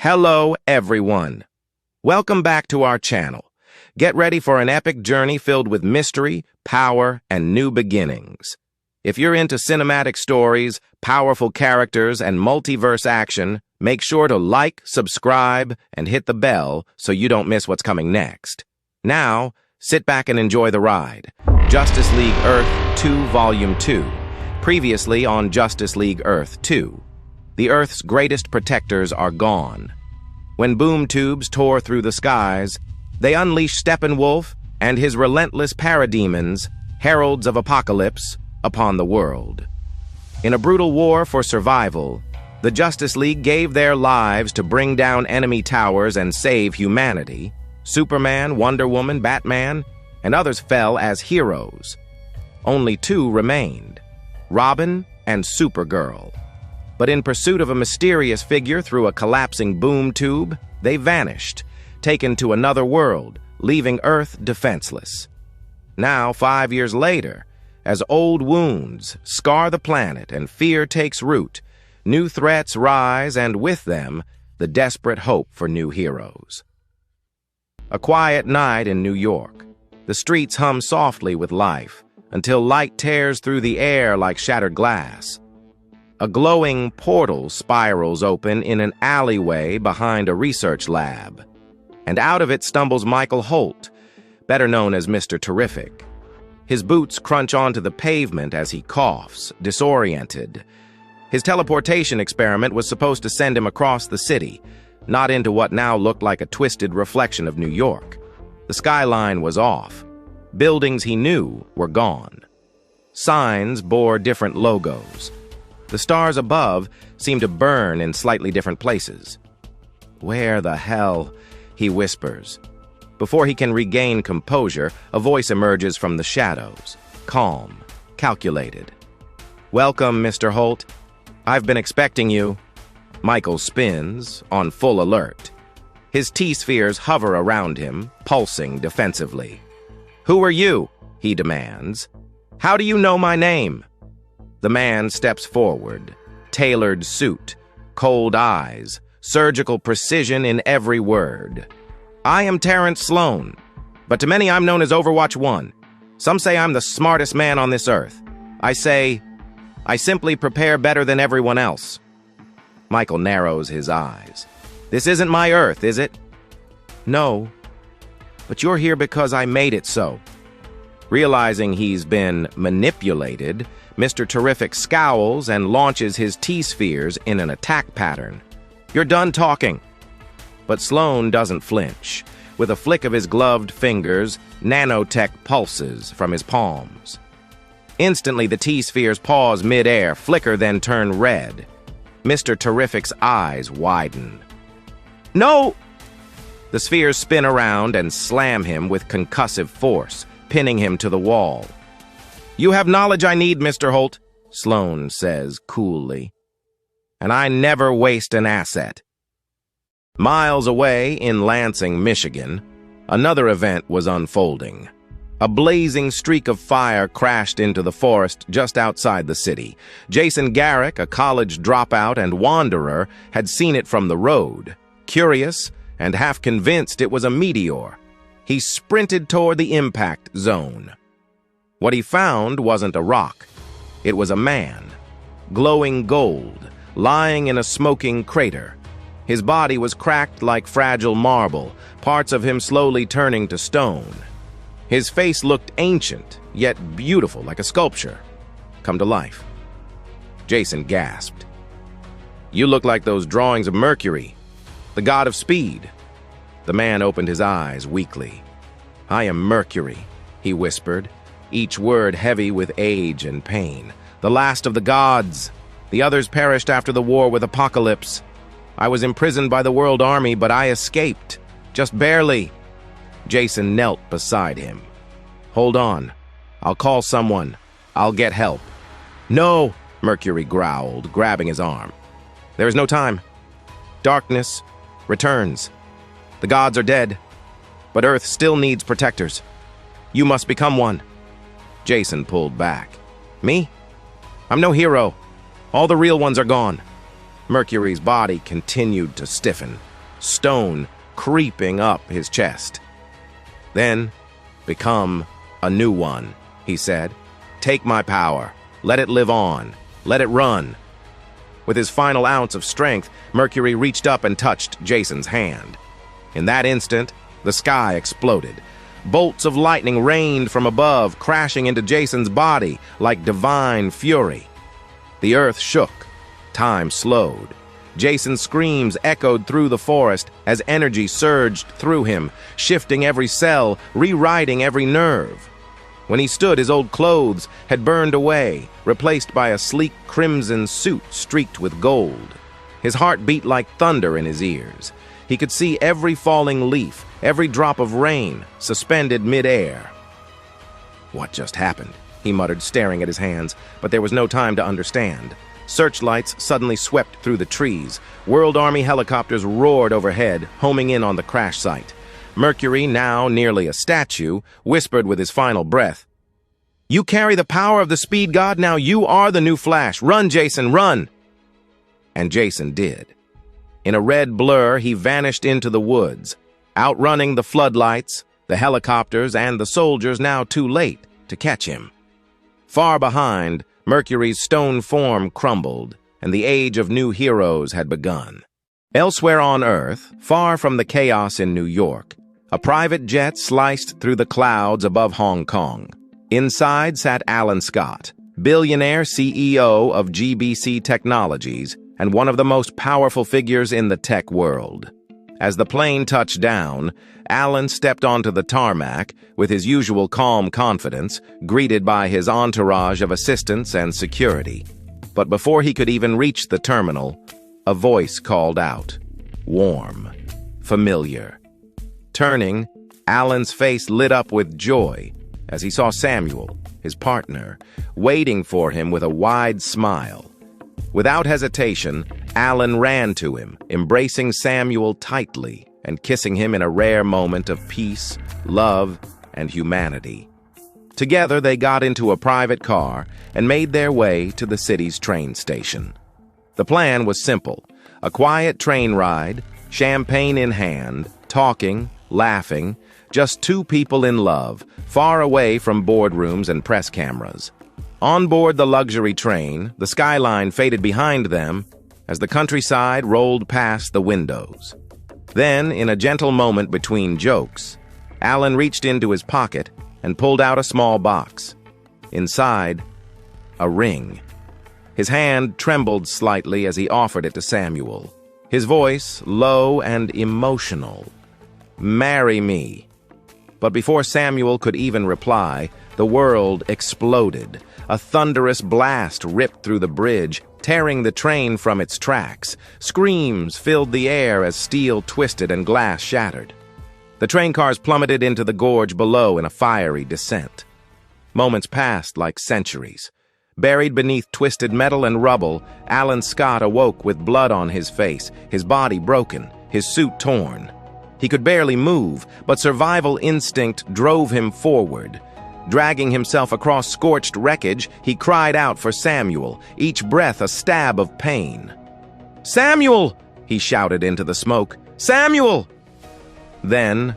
Hello, everyone. Welcome back to our channel. Get ready for an epic journey filled with mystery, power, and new beginnings. If you're into cinematic stories, powerful characters, and multiverse action, make sure to like, subscribe, and hit the bell so you don't miss what's coming next. Now, sit back and enjoy the ride. Justice League Earth 2 Volume 2. Previously on Justice League Earth 2. The Earth's greatest protectors are gone. When boom tubes tore through the skies, they unleashed Steppenwolf and his relentless parademons, heralds of apocalypse, upon the world. In a brutal war for survival, the Justice League gave their lives to bring down enemy towers and save humanity. Superman, Wonder Woman, Batman, and others fell as heroes. Only two remained, Robin and Supergirl. But in pursuit of a mysterious figure through a collapsing boom tube, they vanished, taken to another world, leaving Earth defenseless. Now, 5 years later, as old wounds scar the planet and fear takes root, new threats rise, and with them, the desperate hope for new heroes. A quiet night in New York. The streets hum softly with life, until light tears through the air like shattered glass. A glowing portal spirals open in an alleyway behind a research lab, and out of it stumbles Michael Holt, better known as Mr. Terrific. His boots crunch onto the pavement as he coughs, disoriented. His teleportation experiment was supposed to send him across the city, not into what now looked like a twisted reflection of New York. The skyline was off. Buildings he knew were gone. Signs bore different logos. The stars above seemed to burn in slightly different places. "Where the hell?" he whispers. Before he can regain composure, a voice emerges from the shadows, calm, calculated. "Welcome, Mr. Holt. I've been expecting you." Michael spins, on full alert. His T-spheres hover around him, pulsing defensively. "Who are you?" he demands. "How do you know my name?" The man steps forward, tailored suit, cold eyes, surgical precision in every word. "I am Terrence Sloan, but to many I'm known as Overwatch 1. Some say I'm the smartest man on this earth. I say, I simply prepare better than everyone else." Michael narrows his eyes. "This isn't my Earth, is it?" "No, but you're here because I made it so." Realizing he's been manipulated, Mr. Terrific scowls and launches his T-spheres in an attack pattern. "You're done talking." But Sloan doesn't flinch. With a flick of his gloved fingers, nanotech pulses from his palms. Instantly, the T-spheres pause mid-air, flicker, then turn red. Mr. Terrific's eyes widen. "No!" The spheres spin around and slam him with concussive force, pinning him to the wall. "You have knowledge I need, Mr. Holt," Sloan says coolly. "And I never waste an asset." Miles away in Lansing, Michigan, another event was unfolding. A blazing streak of fire crashed into the forest just outside the city. Jason Garrick, a college dropout and wanderer, had seen it from the road. Curious and half convinced it was a meteor, he sprinted toward the impact zone. What he found wasn't a rock. It was a man, glowing gold, lying in a smoking crater. His body was cracked like fragile marble, parts of him slowly turning to stone. His face looked ancient, yet beautiful like a sculpture, come to life. Jason gasped. "You look like those drawings of Mercury, the god of speed." The man opened his eyes weakly. "I am Mercury," he whispered, each word heavy with age and pain. "The last of the gods. The others perished after the war with Apocalypse. I was imprisoned by the World Army, but I escaped. Just barely." Jason knelt beside him. "Hold on. I'll call someone. I'll get help." "No," Mercury growled, grabbing his arm. "There is no time. Darkness returns. The gods are dead, but Earth still needs protectors. You must become one." Jason pulled back. "Me? I'm no hero. All the real ones are gone." Mercury's body continued to stiffen, stone creeping up his chest. "Then, become a new one," he said. "Take my power. Let it live on. Let it run." With his final ounce of strength, Mercury reached up and touched Jason's hand. In that instant, the sky exploded. Bolts of lightning rained from above, crashing into Jason's body like divine fury. The earth shook. Time slowed. Jason's screams echoed through the forest as energy surged through him, shifting every cell, rewriting every nerve. When he stood, his old clothes had burned away, replaced by a sleek crimson suit streaked with gold. His heart beat like thunder in his ears. He could see every falling leaf, every drop of rain, suspended mid-air. "What just happened?" he muttered, staring at his hands, but there was no time to understand. Searchlights suddenly swept through the trees. World Army helicopters roared overhead, homing in on the crash site. Mercury, now nearly a statue, whispered with his final breath, "You carry the power of the speed god, now you are the new Flash. Run, Jason, run!" And Jason did. In a red blur, he vanished into the woods, outrunning the floodlights, the helicopters, and the soldiers now too late to catch him. Far behind, Mercury's stone form crumbled, and the age of new heroes had begun. Elsewhere on Earth, far from the chaos in New York, a private jet sliced through the clouds above Hong Kong. Inside sat Alan Scott, billionaire CEO of GBC Technologies and one of the most powerful figures in the tech world. As the plane touched down, Alan stepped onto the tarmac with his usual calm confidence, greeted by his entourage of assistants and security. But before he could even reach the terminal, a voice called out. Warm. Familiar. Turning, Alan's face lit up with joy as he saw Samuel, his partner, waiting for him with a wide smile. Without hesitation, Alan ran to him, embracing Samuel tightly and kissing him in a rare moment of peace, love, and humanity. Together, they got into a private car and made their way to the city's train station. The plan was simple: a quiet train ride, champagne in hand, talking, laughing, just two people in love, far away from boardrooms and press cameras. On board the luxury train, the skyline faded behind them as the countryside rolled past the windows. Then, in a gentle moment between jokes, Alan reached into his pocket and pulled out a small box. Inside, a ring. His hand trembled slightly as he offered it to Samuel. His voice, low and emotional. "Marry me." But before Samuel could even reply, the world exploded. A thunderous blast ripped through the bridge, tearing the train from its tracks. Screams filled the air as steel twisted and glass shattered. The train cars plummeted into the gorge below in a fiery descent. Moments passed like centuries. Buried beneath twisted metal and rubble, Alan Scott awoke with blood on his face, his body broken, his suit torn. He could barely move, but survival instinct drove him forward. Dragging himself across scorched wreckage, he cried out for Samuel, each breath a stab of pain. "Samuel!" he shouted into the smoke. "Samuel!" Then,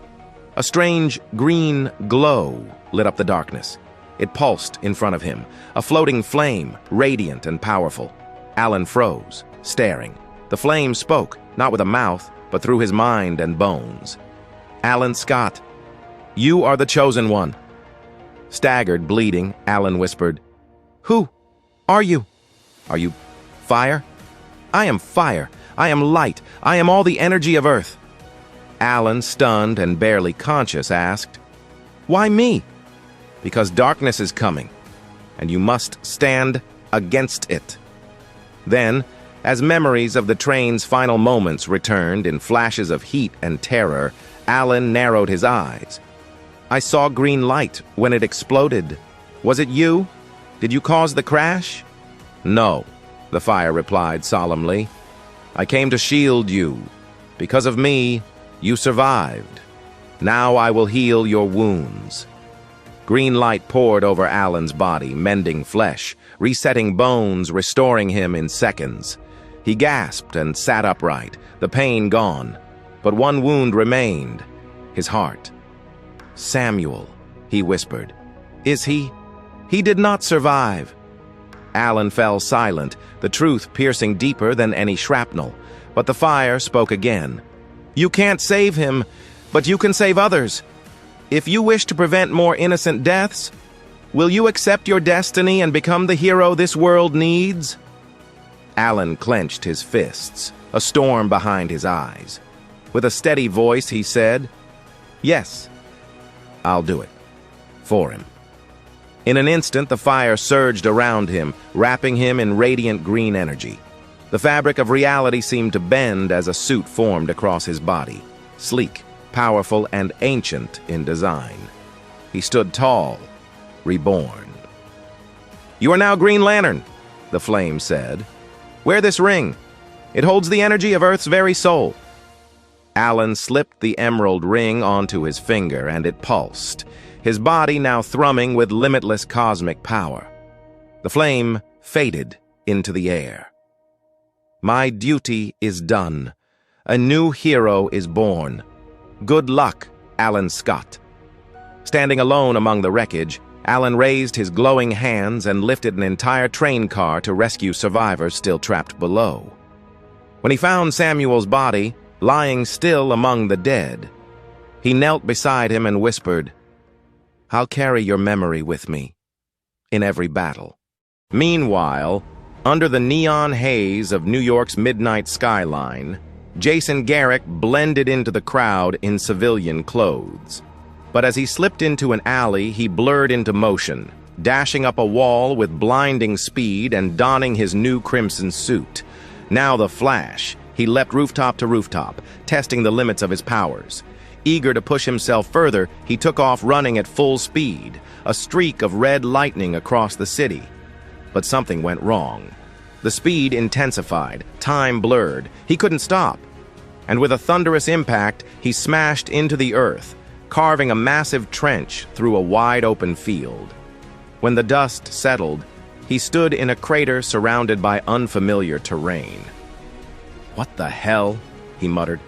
a strange green glow lit up the darkness. It pulsed in front of him, a floating flame, radiant and powerful. Alan froze, staring. The flame spoke, not with a mouth, but through his mind and bones. "Alan Scott, you are the chosen one." Staggered, bleeding, Alan whispered, "Who are you? Are you fire?" "I am fire. I am light. I am all the energy of Earth." Alan, stunned and barely conscious, asked, "Why me?" "Because darkness is coming, and you must stand against it." Then, as memories of the train's final moments returned in flashes of heat and terror, Alan narrowed his eyes. "I saw green light when it exploded. Was it you? Did you cause the crash?" "No," the fire replied solemnly. "I came to shield you. Because of me, you survived. Now I will heal your wounds." Green light poured over Alan's body, mending flesh, resetting bones, restoring him in seconds. He gasped and sat upright, the pain gone. But one wound remained, his heart. "Samuel," he whispered. "Is he? He did not survive." Alan fell silent, the truth piercing deeper than any shrapnel. But the fire spoke again. "You can't save him, but you can save others. If you wish to prevent more innocent deaths, will you accept your destiny and become the hero this world needs?" Alan clenched his fists, a storm behind his eyes. With a steady voice, he said, "Yes, I'll do it. For him." In an instant, the fire surged around him, wrapping him in radiant green energy. The fabric of reality seemed to bend as a suit formed across his body, sleek, powerful, and ancient in design. He stood tall, reborn. "You are now Green Lantern," the flame said. "Wear this ring. It holds the energy of Earth's very soul." Alan slipped the emerald ring onto his finger, and it pulsed, his body now thrumming with limitless cosmic power. The flame faded into the air. "My duty is done. A new hero is born. Good luck, Alan Scott." Standing alone among the wreckage, Alan raised his glowing hands and lifted an entire train car to rescue survivors still trapped below. When he found Samuel's body, lying still among the dead, he knelt beside him and whispered, "I'll carry your memory with me, in every battle." Meanwhile, under the neon haze of New York's midnight skyline, Jason Garrick blended into the crowd in civilian clothes. But as he slipped into an alley, he blurred into motion, dashing up a wall with blinding speed and donning his new crimson suit. Now the Flash, he leapt rooftop to rooftop, testing the limits of his powers. Eager to push himself further, he took off running at full speed, a streak of red lightning across the city. But something went wrong. The speed intensified, time blurred. He couldn't stop. And with a thunderous impact, he smashed into the earth, carving a massive trench through a wide-open field. When the dust settled, he stood in a crater surrounded by unfamiliar terrain. "What the hell?" he muttered.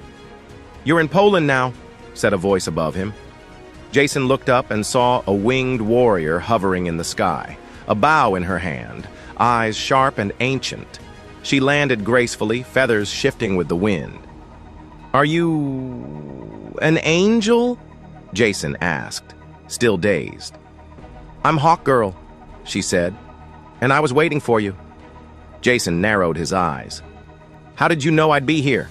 "You're in Poland now," said a voice above him. Jason looked up and saw a winged warrior hovering in the sky, a bow in her hand, eyes sharp and ancient. She landed gracefully, feathers shifting with the wind. "Are you an angel?" Jason asked, still dazed. "I'm Hawkgirl," she said, "and I was waiting for you." Jason narrowed his eyes. "How did you know I'd be here?"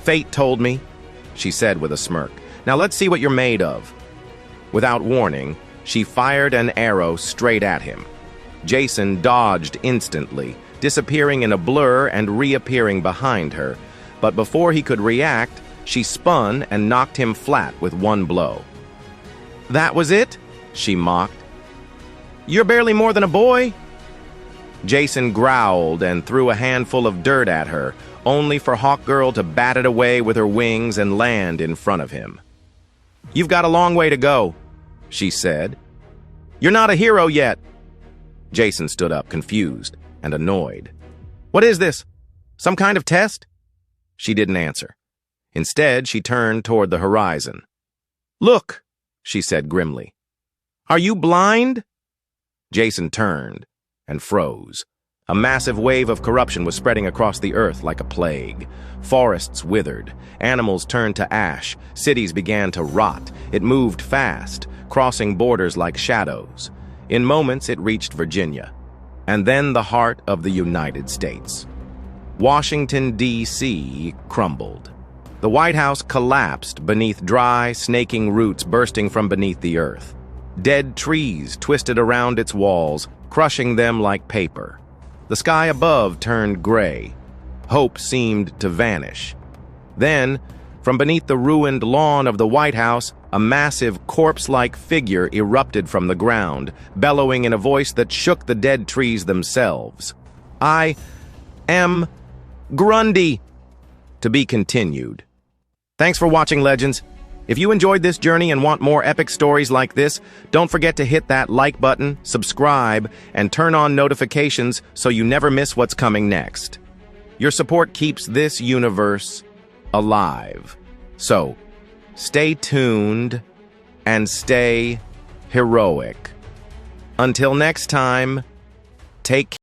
"Fate told me," she said with a smirk. "Now let's see what you're made of." Without warning, she fired an arrow straight at him. Jason dodged instantly, disappearing in a blur and reappearing behind her. But before he could react, she spun and knocked him flat with one blow. "That was it?" she mocked. "You're barely more than a boy." Jason growled and threw a handful of dirt at her, only for Hawkgirl to bat it away with her wings and land in front of him. "You've got a long way to go," she said. "You're not a hero yet." Jason stood up, confused and annoyed. "What is this? Some kind of test?" She didn't answer. Instead, she turned toward the horizon. "Look," she said grimly. "Are you blind?" Jason turned and froze. A massive wave of corruption was spreading across the earth like a plague. Forests withered, animals turned to ash, cities began to rot. It moved fast, crossing borders like shadows. In moments, it reached Virginia, and then the heart of the United States. Washington, D.C. crumbled. The White House collapsed beneath dry, snaking roots bursting from beneath the earth. Dead trees twisted around its walls, crushing them like paper. The sky above turned gray. Hope seemed to vanish. Then, from beneath the ruined lawn of the White House, a massive corpse-like figure erupted from the ground, bellowing in a voice that shook the dead trees themselves. "I am Grundy." To be continued. Thanks for watching, Legends. If you enjoyed this journey and want more epic stories like this, don't forget to hit that like button, subscribe, and turn on notifications so you never miss what's coming next. Your support keeps this universe alive. So, stay tuned and stay heroic. Until next time, take care.